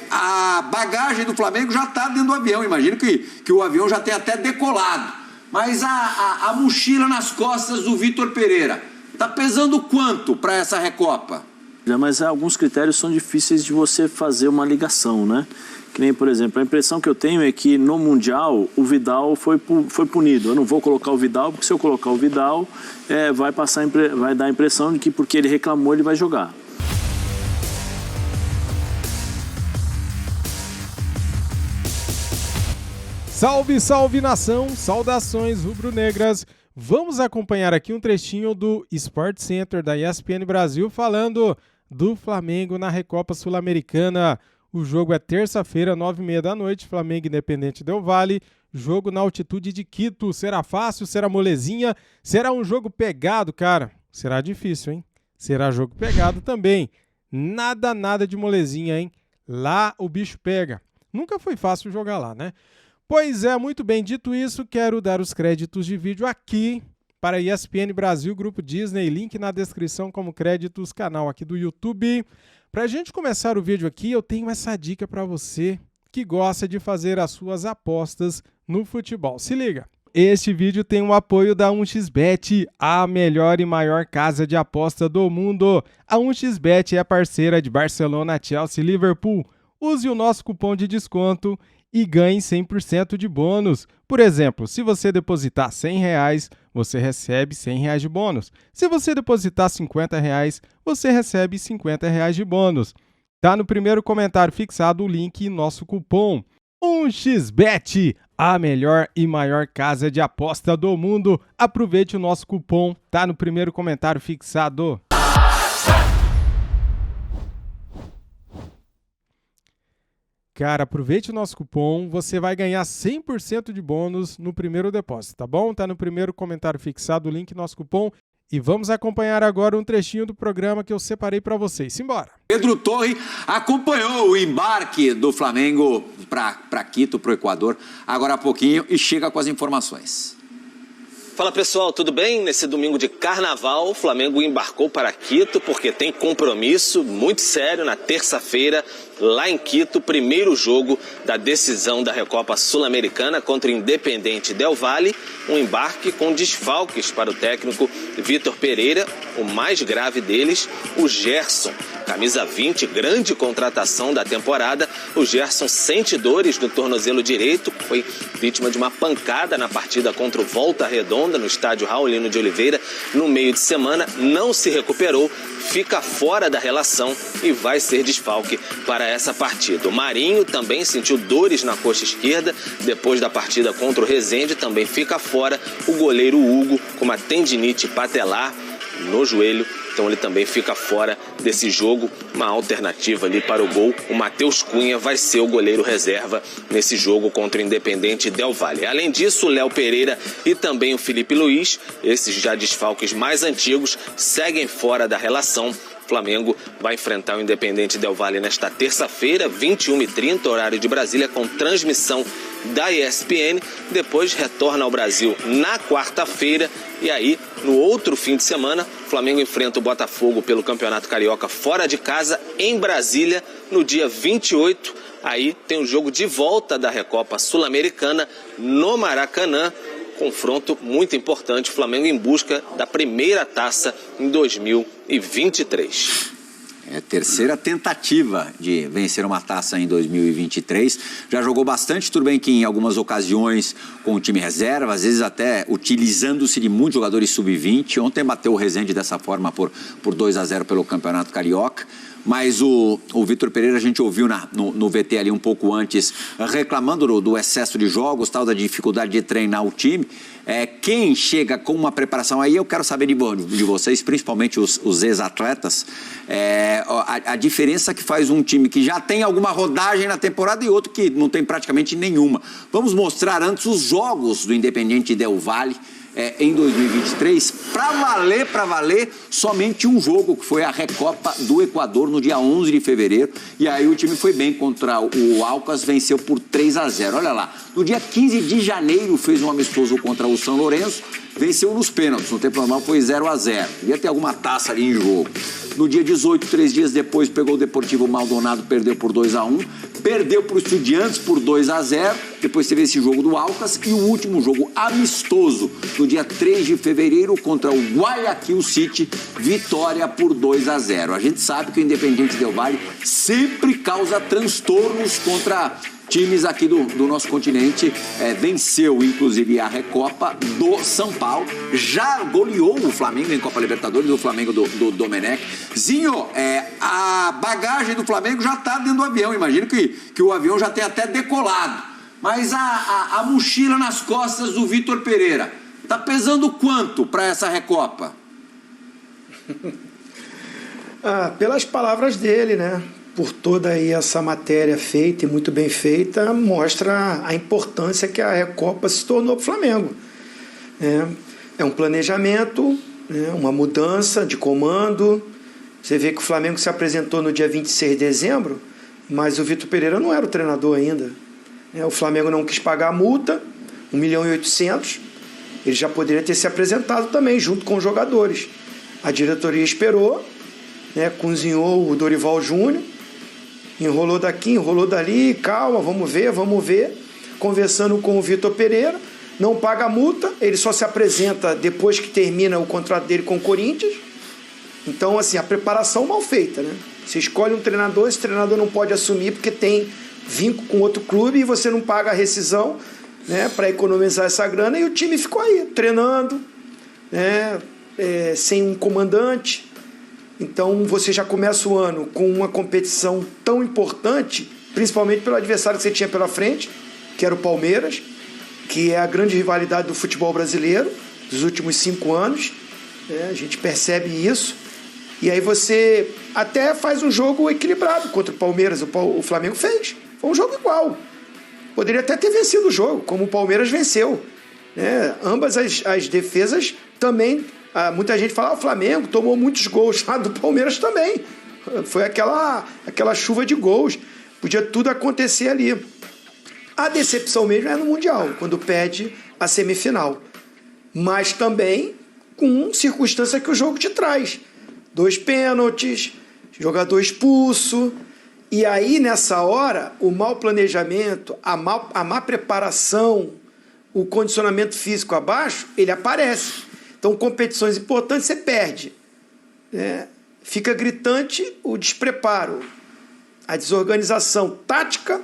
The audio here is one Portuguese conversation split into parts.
a bagagem do Flamengo já está dentro do avião. Imagino que o avião já tem até decolado. Mas a mochila nas costas do Vitor Pereira está pesando quanto para essa Recopa? Mas alguns critérios são difíceis de você fazer uma ligação, né? Que nem, por exemplo, a impressão que eu tenho é que no Mundial o Vidal foi punido. Eu não vou colocar o Vidal, porque se eu colocar o Vidal, vai dar a impressão de que porque ele reclamou, ele vai jogar. Salve, salve nação, saudações rubro-negras. Vamos acompanhar aqui um trechinho do Sport Center da ESPN Brasil falando do Flamengo na Recopa Sul-Americana. O jogo é terça-feira, 9h30 da noite, Flamengo Independente Del Valle, jogo na altitude de Quito. Será fácil? Será molezinha? Será um jogo pegado, cara? Será difícil, hein? Será jogo pegado também. Nada de molezinha, hein? Lá o bicho pega. Nunca foi fácil jogar lá, né? Pois é, muito bem, dito isso, quero dar os créditos de vídeo aqui para a ESPN Brasil, Grupo Disney, link na descrição como créditos, canal aqui do YouTube. Para a gente começar o vídeo aqui, eu tenho essa dica para você que gosta de fazer as suas apostas no futebol. Se liga! Este vídeo tem o apoio da 1xBet, a melhor e maior casa de aposta do mundo. A 1xBet é parceira de Barcelona, Chelsea e Liverpool. Use o nosso cupom de desconto e ganhe 100% de bônus. Por exemplo, se você depositar R$100, você recebe R$100 de bônus. Se você depositar R$50, você recebe R$50 de bônus. Tá no primeiro comentário fixado o link e nosso cupom 1xBet, a melhor e maior casa de aposta do mundo. Aproveite o nosso cupom, tá no primeiro comentário fixado. Cara, aproveite o nosso cupom, você vai ganhar 100% de bônus no primeiro depósito, tá bom? Tá no primeiro comentário fixado o link nosso cupom e vamos acompanhar agora um trechinho do programa que eu separei para vocês. Simbora! Pedro Torre acompanhou o embarque do Flamengo para Quito, para o Equador, agora há pouquinho e chega com as informações. Fala pessoal, tudo bem? Nesse domingo de carnaval, o Flamengo embarcou para Quito porque tem compromisso muito sério na terça-feira, lá em Quito, primeiro jogo da decisão da Recopa Sul-Americana contra o Independente Del Valle, um embarque com desfalques para o técnico Vitor Pereira, o mais grave deles, o Gerson. Camisa 20, grande contratação da temporada, o Gerson sente dores no tornozelo direito, foi vítima de uma pancada na partida contra o Volta Redonda, no estádio Raulino de Oliveira, no meio de semana, não se recuperou, fica fora da relação e vai ser desfalque para essa partida. O Marinho também sentiu dores na coxa esquerda, depois da partida contra o Resende, também fica fora. O goleiro Hugo com uma tendinite patelar no joelho, então ele também fica fora desse jogo. Uma alternativa ali para o gol, o Matheus Cunha vai ser o goleiro reserva nesse jogo contra o Independente Del Valle. Além disso, o Léo Pereira e também o Felipe Luiz, esses já desfalques mais antigos, seguem fora da relação. O Flamengo vai enfrentar o Independente Del Valle nesta terça-feira, 21h30, horário de Brasília, com transmissão da ESPN. Depois retorna ao Brasil na quarta-feira e aí, no outro fim de semana, o Flamengo enfrenta o Botafogo pelo Campeonato Carioca fora de casa, em Brasília, no dia 28. Aí tem o jogo de volta da Recopa Sul-Americana no Maracanã. Confronto muito importante, Flamengo em busca da primeira taça em 2023. É a terceira tentativa de vencer uma taça em 2023. Já jogou bastante, tudo bem que em algumas ocasiões com o time reserva, às vezes até utilizando-se de muitos jogadores sub-20. Ontem bateu o Resende dessa forma por 2-0 pelo Campeonato Carioca. Mas o Vitor Pereira, a gente ouviu no VT ali um pouco antes, reclamando do excesso de jogos, tal, da dificuldade de treinar o time. Quem chega com uma preparação aí, eu quero saber de vocês, principalmente os ex-atletas, a diferença que faz um time que já tem alguma rodagem na temporada e outro que não tem praticamente nenhuma. Vamos mostrar antes os jogos do Independente Del Valle em 2023, para valer somente um jogo, que foi a Recopa do Equador no dia 11 de fevereiro, e aí o time foi bem contra o Alcas, venceu por 3-0, olha lá, no dia 15 de janeiro fez um amistoso contra o São Lourenço, venceu nos pênaltis, no tempo normal foi 0-0, devia ter alguma taça ali em jogo. No dia 18, 3 dias depois, pegou o Deportivo Maldonado, perdeu por 2-1. Perdeu para o Estudiantes por 2-0. Depois teve esse jogo do Aucas e o último jogo amistoso, no dia 3 de fevereiro, contra o Guayaquil City, vitória por 2-0. A gente sabe que o Independiente Del Valle sempre causa transtornos contra times aqui do nosso continente. Venceu, inclusive, a Recopa do São Paulo. Já goleou o Flamengo em Copa Libertadores, o Flamengo do Domenech. Zinho, a bagagem do Flamengo já está dentro do avião. Imagino que o avião já tem até decolado. Mas a mochila nas costas do Vitor Pereira está pesando quanto para essa Recopa? Pelas palavras dele, né? Por toda aí essa matéria feita e muito bem feita, mostra a importância que a Recopa se tornou para o Flamengo. É um planejamento, uma mudança de comando. Você vê que o Flamengo se apresentou no dia 26 de dezembro, mas o Vitor Pereira não era o treinador ainda. O Flamengo não quis pagar a multa, 1.800.000. Ele já poderia ter se apresentado também, junto com os jogadores. A diretoria esperou, cozinhou o Dorival Júnior, enrolou daqui, enrolou dali, calma, vamos ver. Conversando com o Vitor Pereira, não paga a multa, ele só se apresenta depois que termina o contrato dele com o Corinthians. Então, assim, a preparação mal feita, né? Você escolhe um treinador, esse treinador não pode assumir porque tem vínculo com outro clube e você não paga a rescisão, para economizar essa grana, e o time ficou aí, treinando, sem um comandante. Então você já começa o ano com uma competição tão importante, principalmente pelo adversário que você tinha pela frente, que era o Palmeiras, que é a grande rivalidade do futebol brasileiro dos últimos 5 anos. A gente percebe isso. E aí você até faz um jogo equilibrado contra o Palmeiras. O Flamengo fez. Foi um jogo igual. Poderia até ter vencido o jogo, como o Palmeiras venceu. Ambas as defesas também. Muita gente fala, o Flamengo tomou muitos gols. Do Palmeiras também. Foi aquela chuva de gols. Podia tudo acontecer ali. A decepção mesmo é no Mundial, quando perde a semifinal. Mas também com circunstância que o jogo te traz. 2 pênaltis, jogador expulso. E aí, nessa hora, o mau planejamento, a má preparação, o condicionamento físico abaixo, ele aparece. Então, competições importantes você perde. Fica gritante o despreparo, a desorganização tática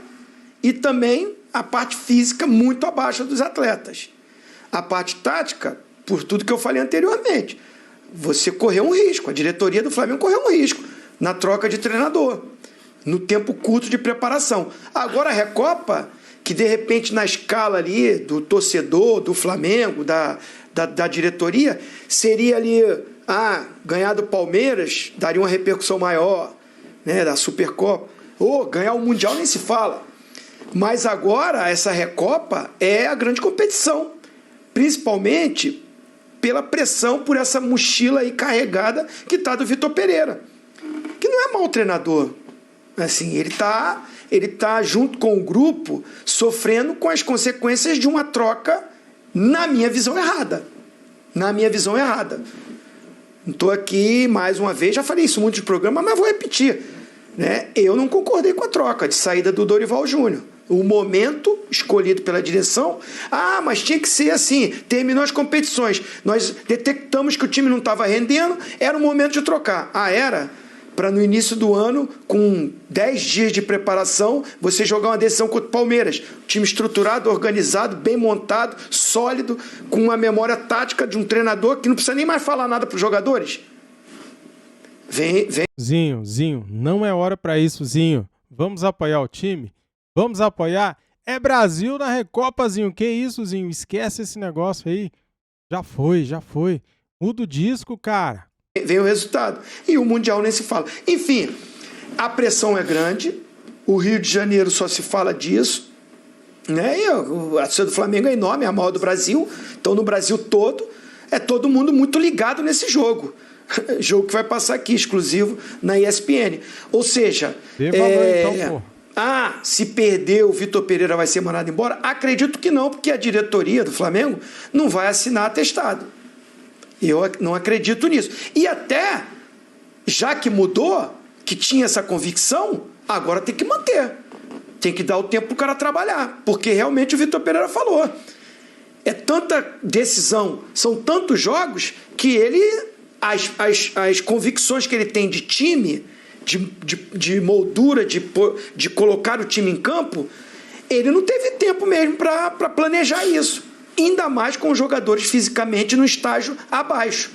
e também a parte física muito abaixo dos atletas. A parte tática, por tudo que eu falei anteriormente, você correu um risco, a diretoria do Flamengo correu um risco na troca de treinador, no tempo curto de preparação. Agora a Recopa, que de repente na escala ali do torcedor, do Flamengo, da diretoria, seria ali, ganhar do Palmeiras daria uma repercussão maior, da Supercopa, ou ganhar o Mundial nem se fala. Mas agora essa Recopa é a grande competição, principalmente pela pressão por essa mochila aí carregada que está do Vitor Pereira, que não é mau treinador. Assim, ele tá junto com o grupo sofrendo com as consequências de uma troca, na minha visão, errada. Não estou aqui, mais uma vez, já falei isso em muitos programas, mas vou repetir. Eu não concordei com a troca de saída do Dorival Júnior. O momento escolhido pela direção, mas tinha que ser assim, terminou as competições, nós detectamos que o time não estava rendendo, era o momento de trocar. Era para no início do ano, com 10 dias de preparação, você jogar uma decisão contra o Palmeiras. Time estruturado, organizado, bem montado, sólido, com uma memória tática de um treinador que não precisa nem mais falar nada para os jogadores. Vem. Zinho, não é hora para isso, Zinho. Vamos apoiar o time? Vamos apoiar? É Brasil na Recopa, Zinho. Que isso, Zinho? Esquece esse negócio aí. Já foi. Muda o disco, cara. Vem o resultado. E o Mundial nem se fala. Enfim, a pressão é grande. O Rio de Janeiro só se fala disso. E a torcida do Flamengo é enorme, é a maior do Brasil. Então, no Brasil todo, é todo mundo muito ligado nesse jogo. Jogo que vai passar aqui, exclusivo na ESPN. Ou seja... Dê valor, então, pô. Se perder, o Vitor Pereira vai ser mandado embora? Acredito que não, porque a diretoria do Flamengo não vai assinar atestado. Eu não acredito nisso. E até já que mudou, que tinha essa convicção, agora tem que manter. Tem que dar o tempo para o cara trabalhar. Porque realmente o Vitor Pereira falou. É tanta decisão, são tantos jogos que ele... As convicções que ele tem de time, de moldura, de colocar o time em campo, ele não teve tempo mesmo para planejar isso. Ainda mais com os jogadores fisicamente no estágio abaixo.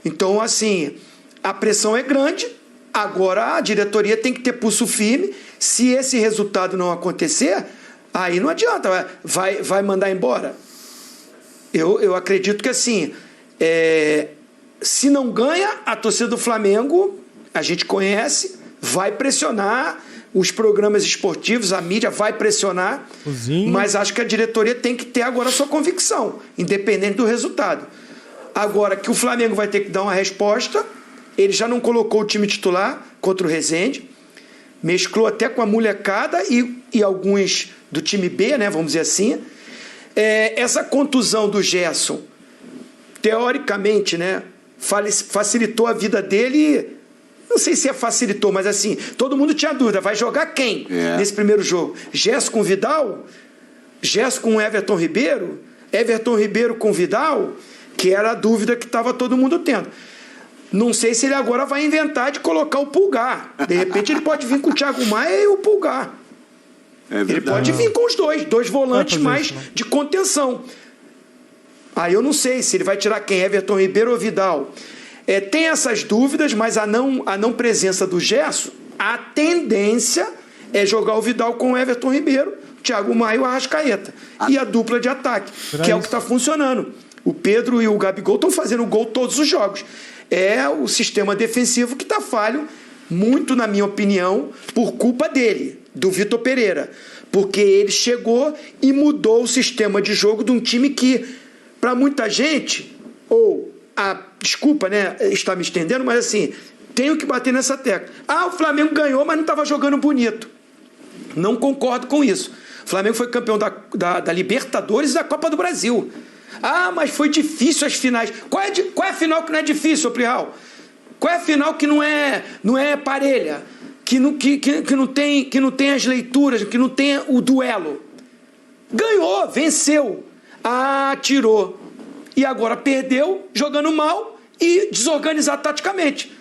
Então, assim, a pressão é grande. Agora a diretoria tem que ter pulso firme. Se esse resultado não acontecer, aí não adianta. Vai mandar embora. Eu acredito que, assim, se não ganha, a torcida do Flamengo, a gente conhece, vai pressionar. Os programas esportivos, a mídia vai pressionar, mas acho que a diretoria tem que ter agora a sua convicção, independente do resultado. Agora que o Flamengo vai ter que dar uma resposta, ele já não colocou o time titular contra o Resende, mesclou até com a molecada e alguns do time B, né, vamos dizer assim. Essa contusão do Gerson, teoricamente, né, facilitou a vida dele. Não sei se facilitou, mas assim, todo mundo tinha dúvida. Vai jogar quem nesse primeiro jogo? Gerson com Vidal? Gerson com Everton Ribeiro? Everton Ribeiro com Vidal? Que era a dúvida que estava todo mundo tendo. Não sei se ele agora vai inventar de colocar o Pulgar. De repente ele pode vir com o Thiago Maia e o Pulgar. Ele pode vir com os dois volantes mais de contenção. Aí eu não sei se ele vai tirar quem, Everton Ribeiro ou Vidal. Tem essas dúvidas, mas a não presença do Gerson, a tendência é jogar o Vidal com o Everton Ribeiro, Thiago Maia e o Arrascaeta. E a dupla de ataque, que é o que está funcionando. O Pedro e o Gabigol estão fazendo gol todos os jogos. É o sistema defensivo que está falho, muito, na minha opinião, por culpa dele, do Vitor Pereira. Porque ele chegou e mudou o sistema de jogo de um time que, para muita gente, desculpa, né, estar me estendendo, mas assim, tenho que bater nessa tecla. O Flamengo ganhou, mas não estava jogando bonito. Não concordo com isso. O Flamengo foi campeão da Libertadores e da Copa do Brasil. Mas foi difícil as finais. Qual é a final que não é difícil, Prihal? Qual é a final que não é parelha? Que não tem as leituras, que não tem o duelo? Ganhou, venceu. Tirou. E agora perdeu, jogando mal e desorganizado taticamente.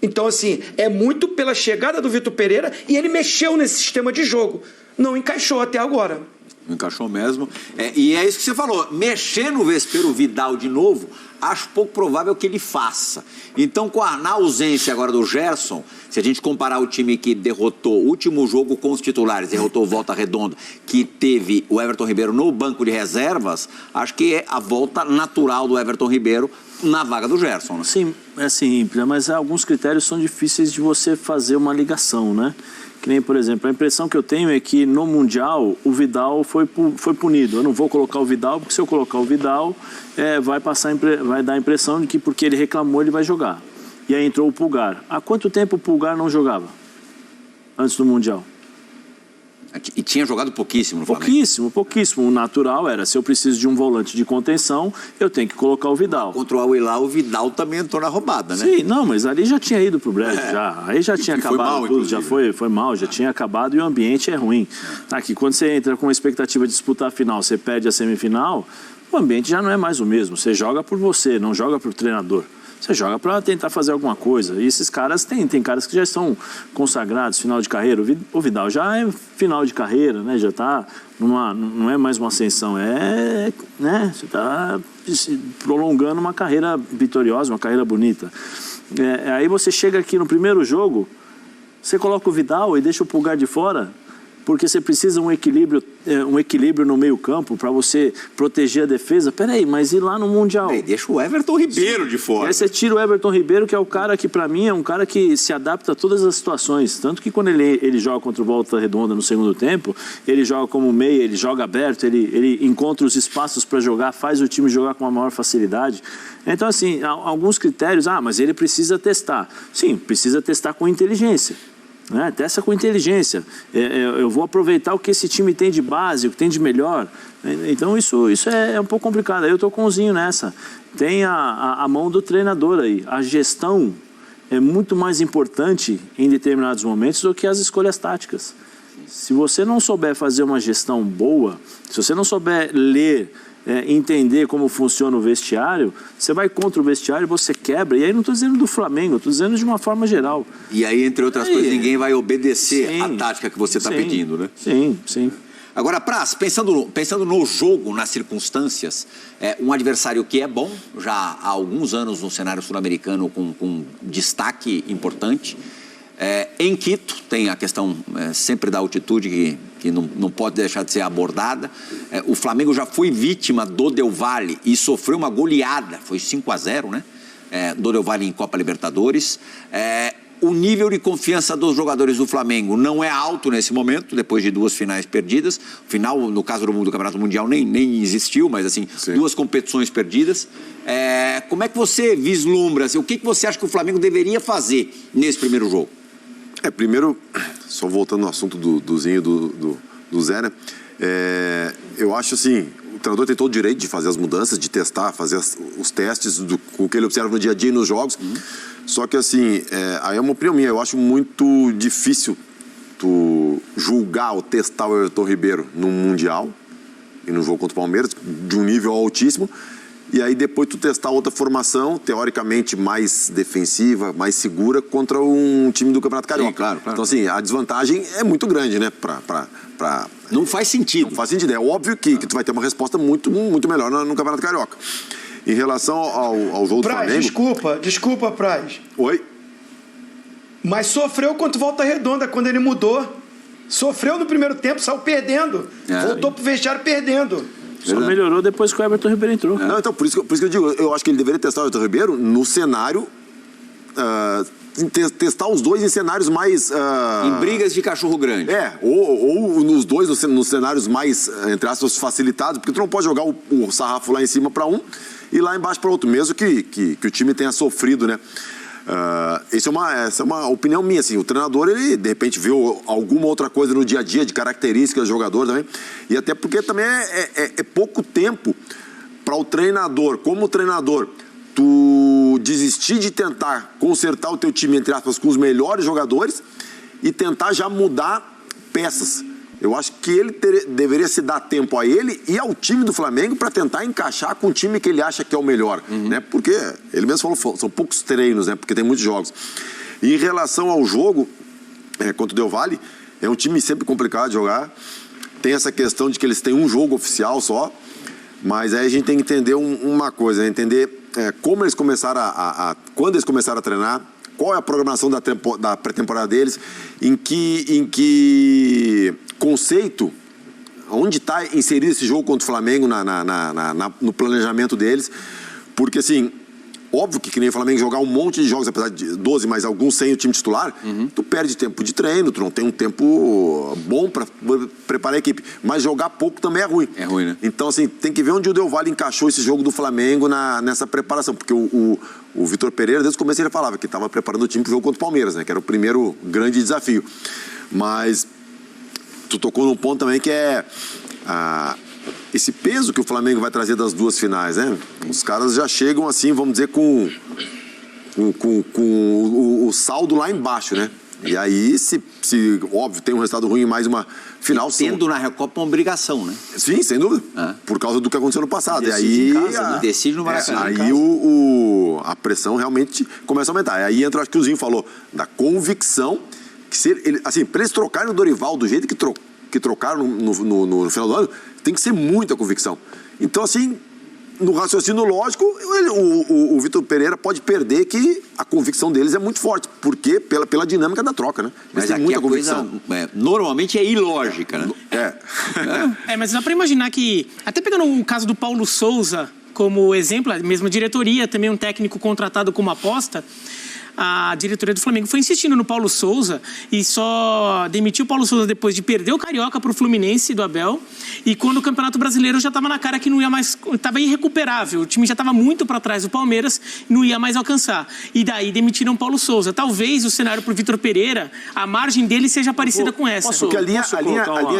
Então, assim, é muito pela chegada do Vitor Pereira e ele mexeu nesse sistema de jogo. Não encaixou até agora. Não encaixou mesmo. E é isso que você falou. Mexer no vespeiro Vidal de novo, acho pouco provável que ele faça. Então, na ausência agora do Gerson, se a gente comparar o time que derrotou o último jogo com os titulares, derrotou o Volta Redonda, que teve o Everton Ribeiro no banco de reservas, acho que é a volta natural do Everton Ribeiro na vaga do Gerson, né? Sim, é simples, mas alguns critérios são difíceis de você fazer uma ligação, né? Que nem, por exemplo, a impressão que eu tenho é que no Mundial o Vidal foi punido. Eu não vou colocar o Vidal, porque se eu colocar o Vidal, vai dar a impressão de que porque ele reclamou, ele vai jogar. E aí entrou o Pulgar. Há quanto tempo o Pulgar não jogava? Antes do Mundial? E tinha jogado pouquíssimo no Flamengo. Pouquíssimo. O natural era, se eu preciso de um volante de contenção, eu tenho que colocar o Vidal. Contra o Al-Hilal, o Vidal também entrou na roubada, né? Sim, não, mas ali já tinha ido pro brejo, já. Aí já tinha acabado mal, tudo, já foi mal, já tinha acabado e o ambiente é ruim. Aqui, quando você entra com a expectativa de disputar a final, você perde a semifinal, o ambiente já não é mais o mesmo. Você joga por você, não joga pro treinador. Você joga para tentar fazer alguma coisa. E esses caras, tem caras que já estão consagrados, final de carreira. O Vidal já é final de carreira, né? Já está não é mais uma ascensão, né? Você está prolongando uma carreira vitoriosa, uma carreira bonita. Aí você chega aqui no primeiro jogo, você coloca o Vidal e deixa o Pulgar de fora, porque você precisa um equilíbrio no meio campo para você proteger a defesa. Peraí, mas e lá no Mundial? Deixa o Everton Ribeiro de fora. Aí você tira o Everton Ribeiro, que é o cara que, para mim, é um cara que se adapta a todas as situações. Tanto que quando ele joga contra o Volta Redonda no segundo tempo, ele joga como meia, ele joga aberto, ele encontra os espaços para jogar, faz o time jogar com a maior facilidade. Então, assim, alguns critérios, mas ele precisa testar. Sim, precisa testar com inteligência. Testa com inteligência. Eu vou aproveitar o que esse time tem de base, o que tem de melhor. Então isso é um pouco complicado. Aí eu estou com o Zinho nessa. Tem a mão do treinador aí. A gestão é muito mais importante em determinados momentos do que as escolhas táticas. Se você não souber fazer uma gestão boa, se você não souber ler, entender como funciona o vestiário, você vai contra o vestiário, você quebra. E aí não estou dizendo do Flamengo, estou dizendo de uma forma geral. E aí, entre outras coisas, ninguém vai obedecer a tática que você está pedindo, né? Sim. Agora, Praz, pensando no jogo, nas circunstâncias, um adversário que é bom, já há alguns anos no cenário sul-americano com destaque importante. Em Quito, tem a questão sempre da altitude que não pode deixar de ser abordada. O Flamengo já foi vítima do Del Valle e sofreu uma goleada, foi 5-0, né? Do Del Valle em Copa Libertadores. O nível de confiança dos jogadores do Flamengo não é alto nesse momento, depois de 2 finais perdidas. O final, no caso do Campeonato Mundial, nem existiu, mas assim, sim, 2 competições perdidas. Como é que você vislumbra? Assim, o que você acha que o Flamengo deveria fazer nesse primeiro jogo? Primeiro, só voltando ao assunto do Zinho, do Zé, né? Eu acho assim, o treinador tem todo o direito de fazer as mudanças, de testar, fazer os testes com o que ele observa no dia a dia e nos jogos. Só que assim, aí é uma opinião minha, eu acho muito difícil tu julgar ou testar o Everton Ribeiro num Mundial e no jogo contra o Palmeiras, de um nível altíssimo. E aí depois tu testar outra formação, teoricamente mais defensiva, mais segura, contra um time do Campeonato Carioca. Sim, claro. Então assim, a desvantagem é muito grande, né? Não faz sentido. Não faz sentido. É óbvio que tu vai ter uma resposta muito melhor no Campeonato Carioca. Em relação ao jogo do Flamengo... Desculpa, Praz. Oi? Mas sofreu contra o Volta Redonda, quando ele mudou. Sofreu no primeiro tempo, saiu perdendo. Voltou pro vestiário perdendo. Só melhorou depois que o Everton Ribeiro entrou. Não, então, por isso que eu digo, eu acho que ele deveria testar o Everton Ribeiro no cenário... testar os dois em cenários mais... Em brigas de cachorro grande. Ou nos dois, nos cenários mais, entre aspas, facilitados, porque tu não pode jogar o sarrafo lá em cima para um e lá embaixo para outro, mesmo que o time tenha sofrido, né? Essa é uma opinião minha, assim. O treinador, ele de repente viu alguma outra coisa no dia a dia de características do jogador também, e até porque também é pouco tempo para o treinador, como treinador, tu desistir de tentar consertar o teu time, entre aspas, com os melhores jogadores e tentar já mudar peças. Eu acho que ele deveria se dar tempo a ele e ao time do Flamengo para tentar encaixar com o time que ele acha que é o melhor, né? Porque ele mesmo falou, são poucos treinos, né? Porque tem muitos jogos. E em relação ao jogo contra o Del Valle, é um time sempre complicado de jogar. Tem essa questão de que eles têm um jogo oficial só, mas aí a gente tem que entender uma coisa, entender como eles começaram quando eles começaram a treinar, qual é a programação da pré-temporada deles, em que conceito, onde está inserido esse jogo contra o Flamengo no planejamento deles, porque assim, óbvio que nem o Flamengo jogar um monte de jogos, apesar de 12, mas alguns sem o time titular, tu perde tempo de treino, tu não tem um tempo bom para preparar a equipe, mas jogar pouco também é ruim. É ruim, né? Então assim, tem que ver onde o Del Valle encaixou esse jogo do Flamengo nessa preparação, porque o Vitor Pereira, desde o começo ele falava que estava preparando o time para o jogo contra o Palmeiras, né? Que era o primeiro grande desafio. Mas tu tocou num ponto também que é esse peso que o Flamengo vai trazer das 2 finais, né? Os caras já chegam assim, vamos dizer, com o saldo lá embaixo, né? E aí, se óbvio, tem um resultado ruim em mais uma final... Tendo na Recopa uma obrigação, né? Sim, sem dúvida. Por causa do que aconteceu no passado. Decide em casa, né? Decide no Maracanã. Aí a pressão realmente começa a aumentar. Aí entra, acho que o Zinho falou, da convicção que assim, para eles trocarem o Dorival do jeito que trocaram no final do ano, tem que ser muita convicção. Então, assim, no raciocínio lógico, o Vitor Pereira pode perder que a convicção deles é muito forte, porque pela dinâmica da troca, né? Mas tem muita convicção. Normalmente é ilógica, né? Mas dá para imaginar que, até pegando o caso do Paulo Souza como exemplo, a mesma diretoria, também um técnico contratado como aposta, a diretoria do Flamengo foi insistindo no Paulo Souza e só demitiu o Paulo Souza depois de perder o Carioca para o Fluminense do Abel, e quando o Campeonato Brasileiro já estava na cara que não ia mais, estava irrecuperável, o time já estava muito para trás do Palmeiras, não ia mais alcançar, e daí demitiram o Paulo Souza. Talvez o cenário para o Vitor Pereira, a margem dele seja parecida com essa. Porque a linha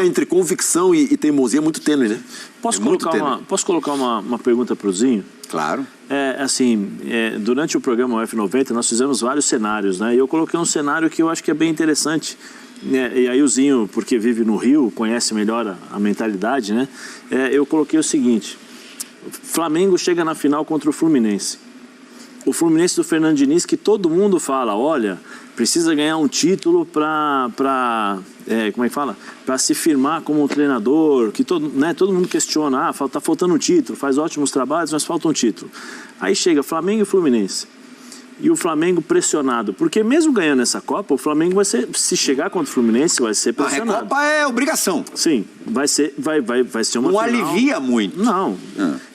entre convicção e teimosia é muito tênue, né? Posso colocar uma pergunta para o Zinho? Claro. Durante o programa F90 nós fizemos vários cenários, né? E eu coloquei um cenário que eu acho que é bem interessante. E aí o Zinho, porque vive no Rio, conhece melhor a mentalidade, né? Eu coloquei o seguinte: Flamengo chega na final contra o Fluminense. O Fluminense do Fernando Diniz, que todo mundo fala, olha, precisa ganhar um título para se firmar como um treinador, que todo mundo questiona, tá faltando um título, faz ótimos trabalhos, mas falta um título. Aí chega Flamengo e Fluminense. E o Flamengo pressionado, porque mesmo ganhando essa Copa, o Flamengo vai ser, se chegar contra o Fluminense, vai ser pressionado. A Recopa é obrigação. Sim, vai ser uma Não final. alivia muito. Não,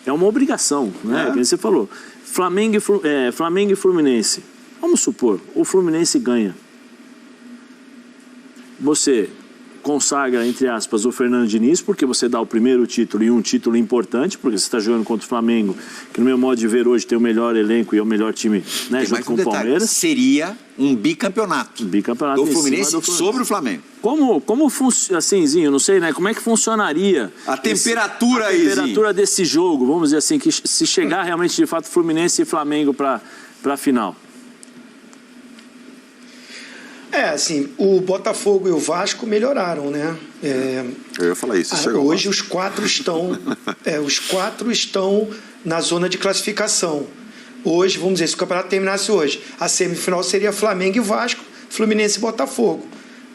é uma obrigação, né? Como você falou. Flamengo e Fluminense. Vamos supor, o Fluminense ganha. Você consagra, entre aspas, o Fernando Diniz, porque você dá o primeiro título e um título importante, porque você está jogando contra o Flamengo, que no meu modo de ver hoje tem o melhor elenco e é o melhor time, né, junto com o Palmeiras. Seria um bicampeonato. Do Fluminense sobre o Flamengo. Como funciona, assim, Zinho, não sei, né, como é que funcionaria a temperatura desse jogo, vamos dizer assim, que se chegar realmente, de fato, Fluminense e Flamengo para a final? Assim, o Botafogo e o Vasco melhoraram, né? Eu ia falar isso. Hoje os quatro estão na zona de classificação. Hoje, vamos dizer, se o campeonato terminasse hoje, a semifinal seria Flamengo e Vasco, Fluminense e Botafogo.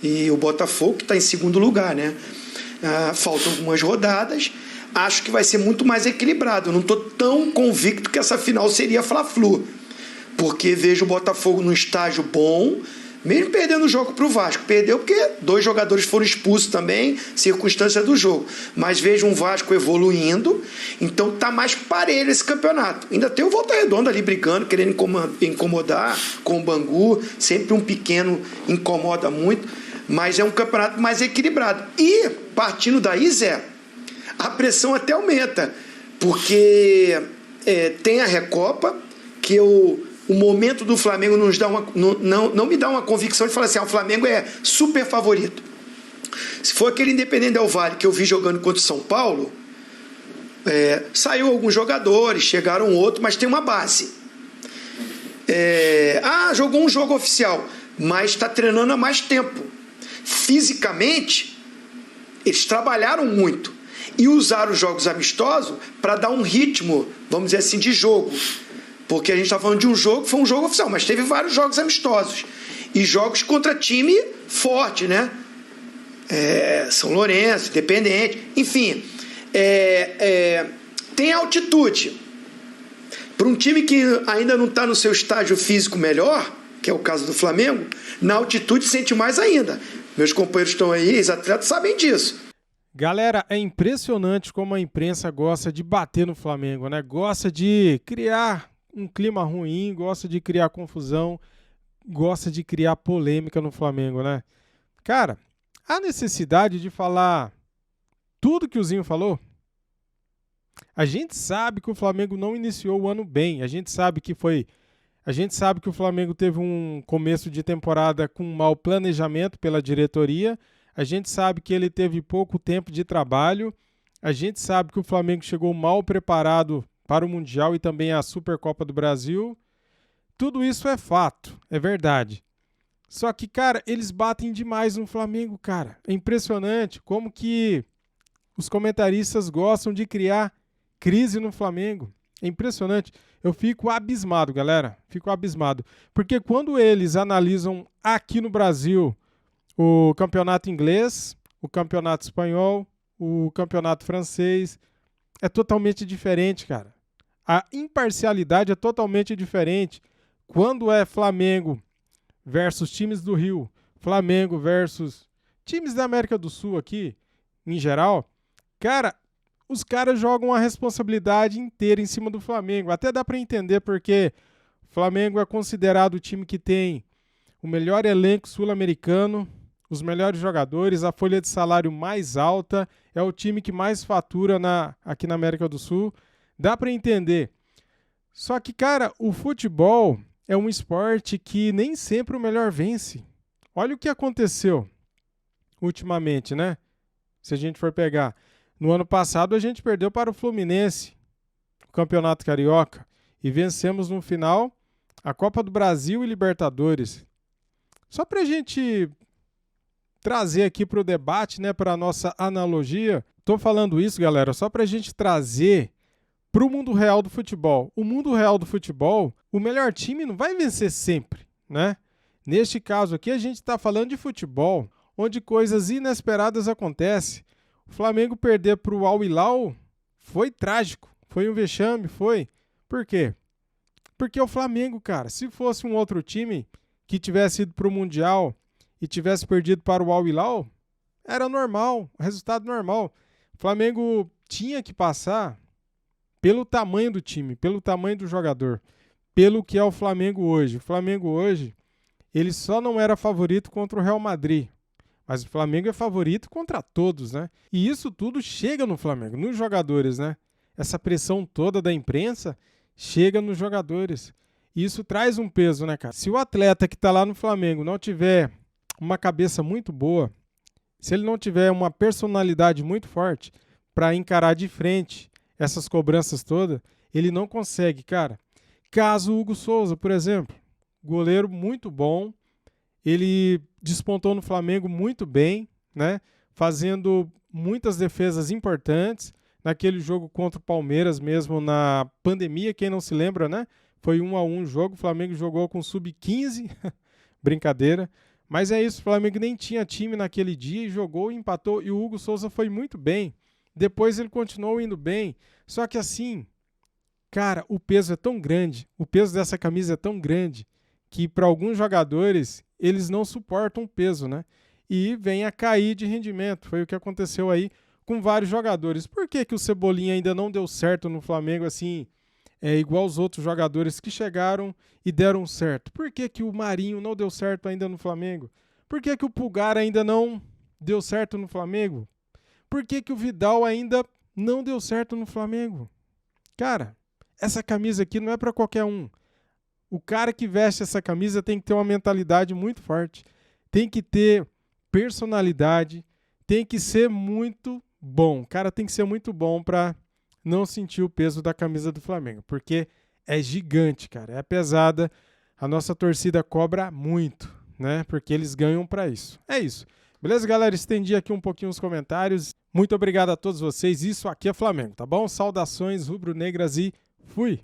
E o Botafogo que está em segundo lugar, né? Faltam algumas rodadas. Acho que vai ser muito mais equilibrado. Não estou tão convicto que essa final seria Fla-Flu, porque vejo o Botafogo num estágio bom, mesmo perdendo o jogo para o Vasco. Perdeu porque 2 jogadores foram expulsos também, circunstância do jogo. Mas vejo um Vasco evoluindo, então tá mais parelho esse campeonato. Ainda tem o Volta Redonda ali brigando, querendo incomodar com o Bangu. Sempre um pequeno incomoda muito, mas é um campeonato mais equilibrado. E, partindo daí, Zé, a pressão até aumenta, porque tem a Recopa, que o momento do Flamengo não me dá uma convicção de falar assim, o Flamengo é super favorito. Se for aquele Independente Del Valle que eu vi jogando contra o São Paulo, saiu alguns jogadores, chegaram outros, mas tem uma base. Jogou um jogo oficial, mas está treinando há mais tempo. Fisicamente, eles trabalharam muito e usaram os jogos amistosos para dar um ritmo, vamos dizer assim, de jogo. Porque a gente está falando de um jogo que foi um jogo oficial, mas teve vários jogos amistosos. E jogos contra time forte, né? São Lourenço, Independente, enfim. Tem altitude. Para um time que ainda não está no seu estágio físico melhor, que é o caso do Flamengo, na altitude sente mais ainda. Meus companheiros estão aí, ex-atletas sabem disso. Galera, é impressionante como a imprensa gosta de bater no Flamengo, né? Gosta de criar um clima ruim, gosta de criar confusão, gosta de criar polêmica no Flamengo, né? Cara, há necessidade de falar tudo que o Zinho falou? A gente sabe que o Flamengo não iniciou o ano bem, a gente sabe que o Flamengo teve um começo de temporada com um mau planejamento pela diretoria, a gente sabe que ele teve pouco tempo de trabalho, a gente sabe que o Flamengo chegou mal preparado para o Mundial e também a Supercopa do Brasil. Tudo isso é fato, é verdade. Só que, cara, eles batem demais no Flamengo, cara. É impressionante como que os comentaristas gostam de criar crise no Flamengo. É impressionante. Eu fico abismado, galera. Fico abismado. Porque quando eles analisam aqui no Brasil o campeonato inglês, o campeonato espanhol, o campeonato francês, é totalmente diferente, cara. A imparcialidade é totalmente diferente. Quando é Flamengo versus times do Rio, Flamengo versus times da América do Sul aqui, em geral, cara, os caras jogam a responsabilidade inteira em cima do Flamengo. Até dá para entender porque o Flamengo é considerado o time que tem o melhor elenco sul-americano, os melhores jogadores, a folha de salário mais alta, é o time que mais fatura aqui na América do Sul. Dá para entender. Só que, cara, o futebol é um esporte que nem sempre o melhor vence. Olha o que aconteceu ultimamente, né? Se a gente for pegar. No ano passado, a gente perdeu para o Fluminense, o Campeonato Carioca. e vencemos no final a Copa do Brasil e Libertadores. Só para a gente trazer aqui para o debate, né, para a nossa analogia, estou falando isso, galera, só para a gente trazer para o mundo real do futebol. O mundo real do futebol, o melhor time não vai vencer sempre, né? Neste caso aqui, a gente está falando de futebol, onde coisas inesperadas acontecem. O Flamengo perder para o Al Hilal foi trágico, foi um vexame, foi. Por quê? Porque o Flamengo, cara, se fosse um outro time que tivesse ido para o Mundial e tivesse perdido para o Al Hilal, era normal, resultado normal. O Flamengo tinha que passar pelo tamanho do time, pelo tamanho do jogador, pelo que é o Flamengo hoje. O Flamengo hoje, ele só não era favorito contra o Real Madrid, mas o Flamengo é favorito contra todos, né? E isso tudo chega no Flamengo, nos jogadores, né? Essa pressão toda da imprensa chega nos jogadores. E isso traz um peso, né, cara? Se o atleta que está lá no Flamengo não tiver uma cabeça muito boa, se ele não tiver uma personalidade muito forte para encarar de frente essas cobranças todas, ele não consegue, cara. Caso Hugo Souza, por exemplo, goleiro muito bom, ele despontou no Flamengo muito bem, né? Fazendo muitas defesas importantes. Naquele jogo contra o Palmeiras mesmo, na pandemia, quem não se lembra, né? Foi 1-1 o jogo, o Flamengo jogou com sub-15, brincadeira. Mas é isso, o Flamengo nem tinha time naquele dia e jogou e empatou, e o Hugo Souza foi muito bem. Depois ele continuou indo bem, só que assim, cara, o peso é tão grande, o peso dessa camisa é tão grande, que para alguns jogadores, eles não suportam o peso, né? E vem a cair de rendimento, foi o que aconteceu aí com vários jogadores. Por que que o Cebolinha ainda não deu certo no Flamengo, assim, igual os outros jogadores que chegaram e deram certo? Por que que o Marinho não deu certo ainda no Flamengo? Por que que o Pulgar ainda não deu certo no Flamengo? Por que que o Vidal ainda não deu certo no Flamengo? Cara, essa camisa aqui não é para qualquer um. O cara que veste essa camisa tem que ter uma mentalidade muito forte, tem que ter personalidade, tem que ser muito bom. O cara tem que ser muito bom para não sentir o peso da camisa do Flamengo, porque é gigante, cara, é pesada. A nossa torcida cobra muito, né? Porque eles ganham para isso. É isso. Beleza, galera? Estendi aqui um pouquinho os comentários. Muito obrigado a todos vocês. Isso aqui é Flamengo, tá bom? Saudações rubro-negras e fui!